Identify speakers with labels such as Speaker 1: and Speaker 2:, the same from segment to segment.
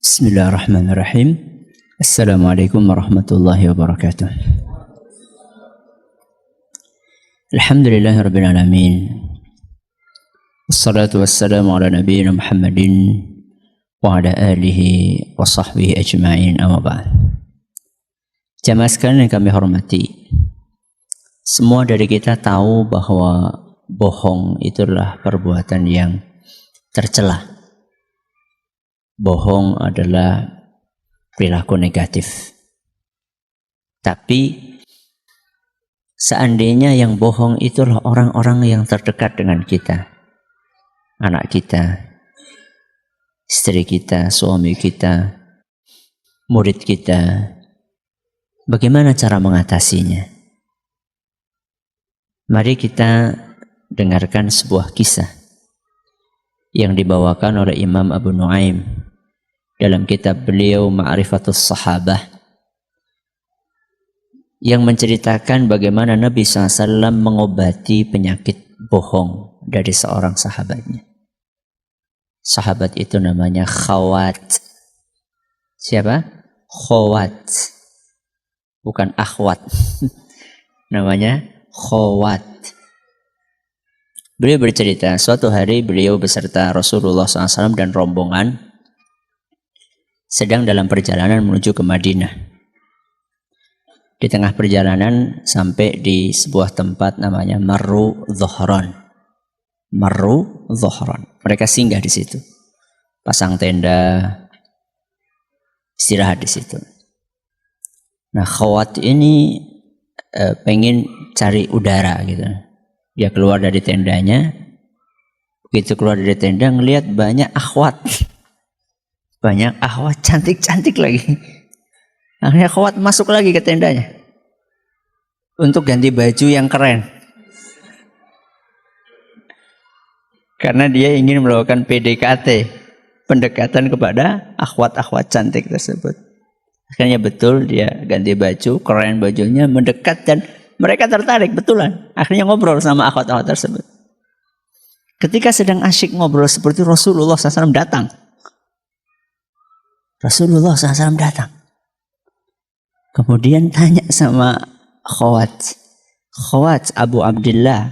Speaker 1: Bismillahirrahmanirrahim. Assalamualaikum warahmatullahi wabarakatuh. Alhamdulillahirabbil alamin. Wassalatu wassalamu ala nabiyyina Muhammadin wa ala alihi wa sahbihi ajma'in, amma ba'd. Jamaah sekalian yang kami hormati, semua dari kita tahu bahwa bohong itulah perbuatan yang tercela. Bohong adalah perilaku negatif. Tapi seandainya yang bohong itulah orang-orang yang terdekat dengan kita, anak kita, istri kita, suami kita, murid kita, bagaimana cara mengatasinya? Mari kita dengarkan sebuah kisah yang dibawakan oleh Imam Abu Nuaim dalam kitab beliau Ma'rifatus Sahabah, yang menceritakan bagaimana Nabi SAW mengobati penyakit bohong dari seorang sahabatnya. Sahabat itu namanya Khawat. Siapa? Khawat, bukan akhwat. Namanya Khawat. Beliau bercerita, suatu hari beliau beserta Rasulullah SAW dan rombongan sedang dalam perjalanan menuju ke Madinah. Di tengah perjalanan sampai di sebuah tempat namanya Marru Dhuhran. Marru Dhuhran. Mereka singgah di situ, pasang tenda, istirahat di situ. Nah, Khawat ini pengen cari udara gitu. Dia keluar dari tendanya. Begitu keluar dari tenda, ngelihat banyak akhwat. Banyak akhwat cantik-cantik lagi. Akhirnya Khawat masuk lagi ke tendanya untuk ganti baju yang keren. Karena dia ingin melakukan PDKT, pendekatan kepada akhwat-akhwat cantik tersebut. Akhirnya betul dia ganti baju, keren bajunya, mendekat dan mereka tertarik betulan. Akhirnya ngobrol sama akhwat-akhwat tersebut. Ketika sedang asyik ngobrol seperti Rasulullah SAW datang. Rasulullah SAW datang. Kemudian tanya sama Khawat. Khawat, Abu Abdillah,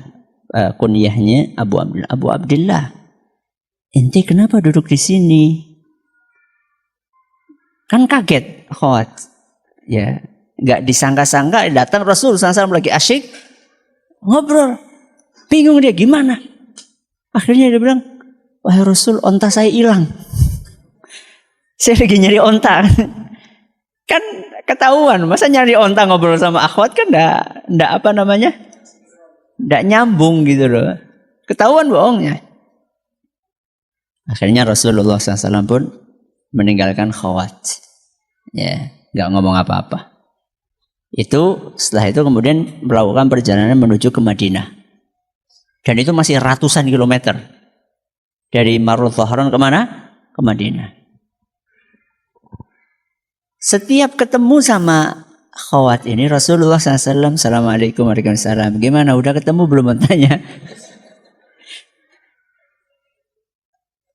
Speaker 1: kunyahnya Abu Abdillah. Abu Abdillah, ente kenapa duduk di sini? Kan kaget Khawat. Ya, nggak disangka-sangka datang Rasul SAW lagi asyik ngobrol. Bingung dia gimana. Akhirnya dia bilang, wahai Rasul, onta saya hilang. Saya lagi nyari onta. Kan ketahuan, masa nyari onta ngobrol sama akhwat kan enggak apa namanya? Enggak nyambung gitu loh. Ketahuan bohongnya. Akhirnya Rasulullah SAW pun meninggalkan Khawat. Ya, enggak ngomong apa-apa. Setelah itu kemudian melakukan perjalanan menuju ke Madinah. Dan itu masih ratusan kilometer. Dari Marru Dhuhran kemana? Ke Madinah. Setiap ketemu sama Khawat ini, Rasulullah SAW, Assalamualaikum warahmatullahi wabarakatuh. Gimana, udah ketemu belum, tanya?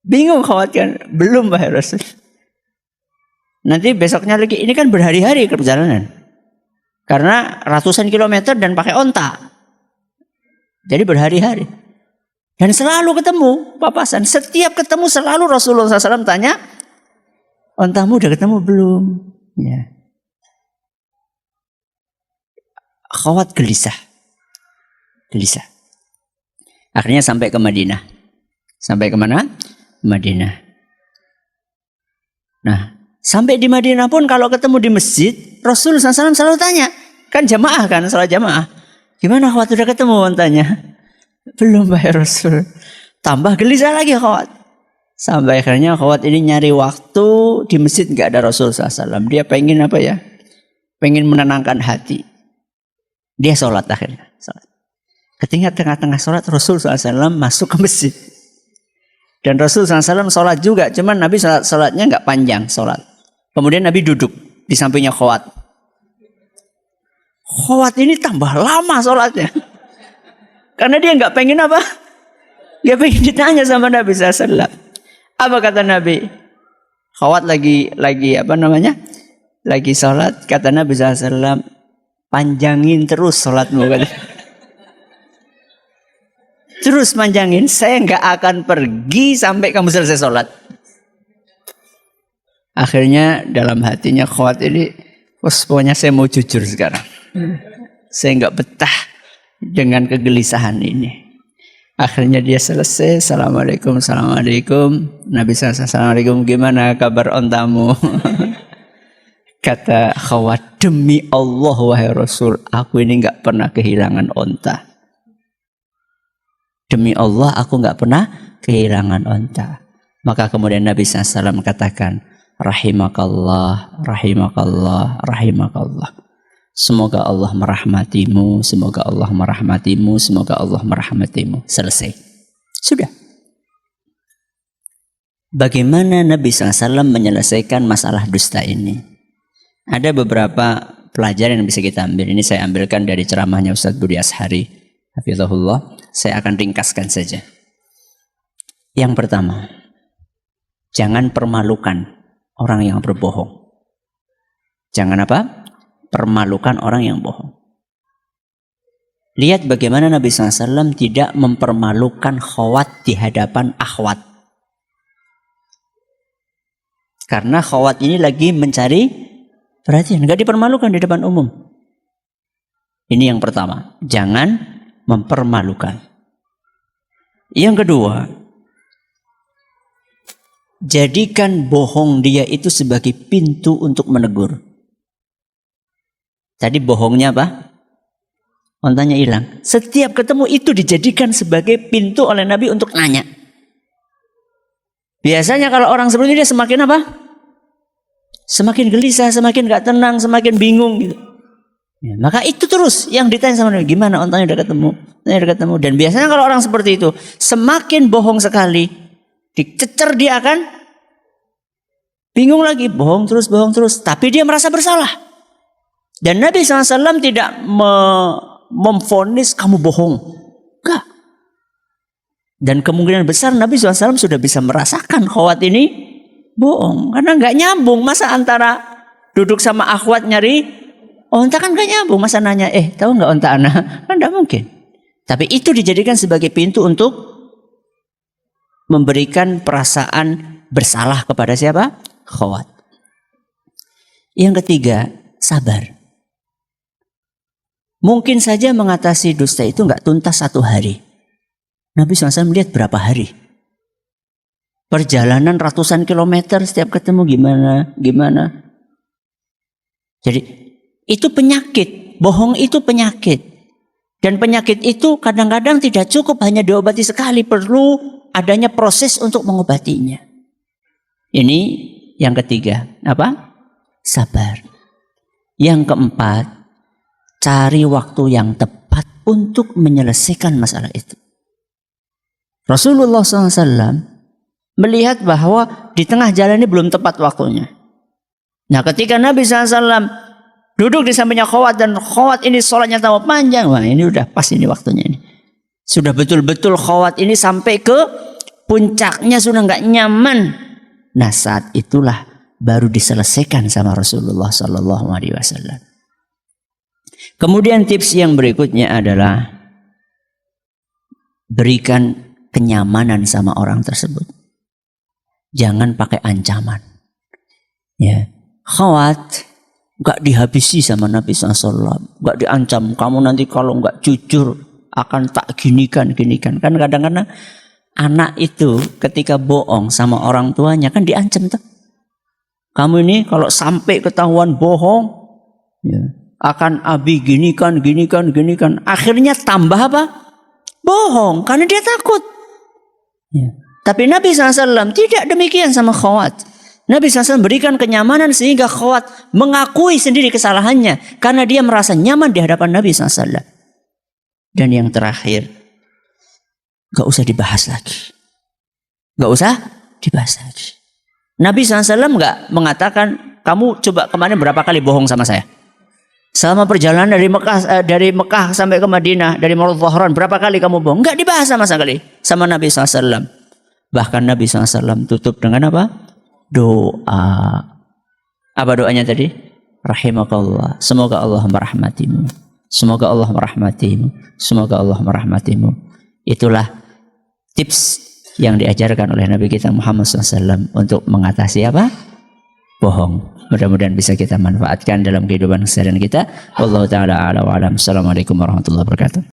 Speaker 1: Bingung Khawat kan? Belum, wahai Rasul. Nanti besoknya lagi, ini kan berhari-hari ke perjalanan. Karena ratusan kilometer dan pakai onta. Jadi berhari-hari. Dan selalu ketemu, papasan. Setiap ketemu selalu Rasulullah SAW tanya, ontamu udah ketemu belum? Ya. Khawat gelisah. Akhirnya sampai ke Madinah. Sampai kemana? Madinah. Nah, sampai di Madinah pun kalau ketemu di masjid, Rasul SAW selalu tanya. Kan jamaah kan, salat jamaah. Gimana Khawat, udah ketemu? Tanya. Belum, wahai Rasul. Tambah gelisah lagi Khawat. Sampai akhirnya Khawat ini nyari waktu di masjid, nggak ada Rasul SAW. Dia pengen apa ya? Pengen menenangkan hati. Dia sholat akhirnya. Ketika tengah-tengah sholat, Rasul SAW masuk ke masjid. Dan Rasul SAW sholat juga. Cuman Nabi sholatnya nggak panjang sholat. Kemudian Nabi duduk di sampingnya Khawat. Khawat ini tambah lama sholatnya. Karena dia nggak pengen apa? Dia pengen ditanya sama Nabi SAW. Apa kata Nabi? Khawat lagi apa namanya? Lagi sholat, kata Nabi SAW, panjangin terus sholatmu. Terus panjangin, saya nggak akan pergi sampai kamu selesai sholat. Akhirnya dalam hatinya Khawat ini, pokoknya saya mau jujur sekarang. Saya nggak betah dengan kegelisahan ini. Akhirnya dia selesai, Assalamualaikum. Nabi SAW, Assalamualaikum, gimana kabar ontamu? Kata Khawat, demi Allah wahai Rasul, aku ini nggak pernah kehilangan onta. Demi Allah aku nggak pernah kehilangan onta. Maka kemudian Nabi SAW katakan, rahimakallah, rahimakallah, rahimakallah. Semoga Allah merahmatimu, semoga Allah merahmatimu, semoga Allah merahmatimu. Selesai. Sudah. Bagaimana Nabi SAW menyelesaikan masalah dusta ini? Ada beberapa pelajaran yang bisa kita ambil. Ini saya ambilkan dari ceramahnya Ustaz Budi Ashari, hafizahullah. Saya akan ringkaskan saja. Yang pertama, jangan permalukan orang yang berbohong. Jangan apa? Permalukan orang yang bohong. Lihat bagaimana Nabi SAW tidak mempermalukan Khawat di hadapan akhwat. Karena Khawat ini lagi mencari perhatian, nggak dipermalukan di depan umum. Ini yang pertama, jangan mempermalukan. Yang kedua, jadikan bohong dia itu sebagai pintu untuk menegur. Tadi bohongnya apa? Ontanya hilang. Setiap ketemu itu dijadikan sebagai pintu oleh Nabi untuk nanya. Biasanya kalau orang seperti ini dia semakin apa? Semakin gelisah, semakin gak tenang, semakin bingung gitu. Ya, maka itu terus yang ditanya sama Nabi, gimana ontanya udah ketemu? Ontanya udah ketemu. Dan biasanya kalau orang seperti itu, semakin bohong sekali, dicecer dia akan bingung lagi, bohong terus, tapi dia merasa bersalah. Dan Nabi SAW tidak memvonis kamu bohong. Enggak. Dan kemungkinan besar Nabi SAW sudah bisa merasakan Khawat ini bohong. Karena enggak nyambung. Masa antara duduk sama akhwat nyari onta kan enggak nyambung. Masa nanya, tahu enggak onta anak? Kan enggak mungkin. Tapi itu dijadikan sebagai pintu untuk memberikan perasaan bersalah kepada siapa? Khawat. Yang ketiga, sabar. Mungkin saja mengatasi dusta itu enggak tuntas satu hari. Nabi SAW melihat berapa hari. Perjalanan ratusan kilometer setiap ketemu gimana. Jadi itu penyakit. Bohong itu penyakit. Dan penyakit itu kadang-kadang tidak cukup hanya diobati sekali. Perlu adanya proses untuk mengobatinya. Ini yang ketiga. Apa? Sabar. Yang keempat, cari waktu yang tepat untuk menyelesaikan masalah itu. Rasulullah SAW melihat bahwa di tengah jalan ini belum tepat waktunya. Nah, ketika Nabi SAW duduk di sampingnya Khawat dan Khawat ini sholatnya tambah panjang, wah ini udah pas ini waktunya ini. Sudah betul-betul Khawat ini sampai ke puncaknya sudah nggak nyaman. Nah, saat itulah baru diselesaikan sama Rasulullah SAW. Kemudian tips yang berikutnya adalah berikan kenyamanan sama orang tersebut. Jangan pakai ancaman. Ya, Khawat gak dihabisi sama Nabi SAW. Gak diancam, kamu nanti kalau gak jujur akan tak ginikan. Kan kadang-kadang anak itu ketika bohong sama orang tuanya kan diancam tuh. Kamu ini kalau sampai ketahuan bohong, ya, akan abi ginikan. Akhirnya tambah apa? Bohong, karena dia takut. Ya. Tapi Nabi SAW tidak demikian sama Khawat. Nabi SAW berikan kenyamanan sehingga Khawat mengakui sendiri kesalahannya. Karena dia merasa nyaman di hadapan Nabi SAW. Dan yang terakhir, gak usah dibahas lagi. Nabi SAW gak mengatakan, kamu coba kemarin berapa kali bohong sama saya? Selama perjalanan dari Mekah sampai ke Madinah, dari Marul Dhahran, berapa kali kamu bohong? Enggak dibahas sama sekali sama Nabi SAW. Bahkan Nabi SAW tutup dengan apa? doa. Apa doanya tadi? Rahimakallah. Semoga Allah merahmatimu. Semoga Allah merahmatimu. Semoga Allah merahmatimu. Itulah tips yang diajarkan oleh Nabi kita Muhammad SAW untuk mengatasi apa? Bohong. Mudah-mudahan bisa kita manfaatkan dalam kehidupan keseharian kita. Wallahu ta'ala a'la wa a'lam. Assalamualaikum warahmatullahi wabarakatuh.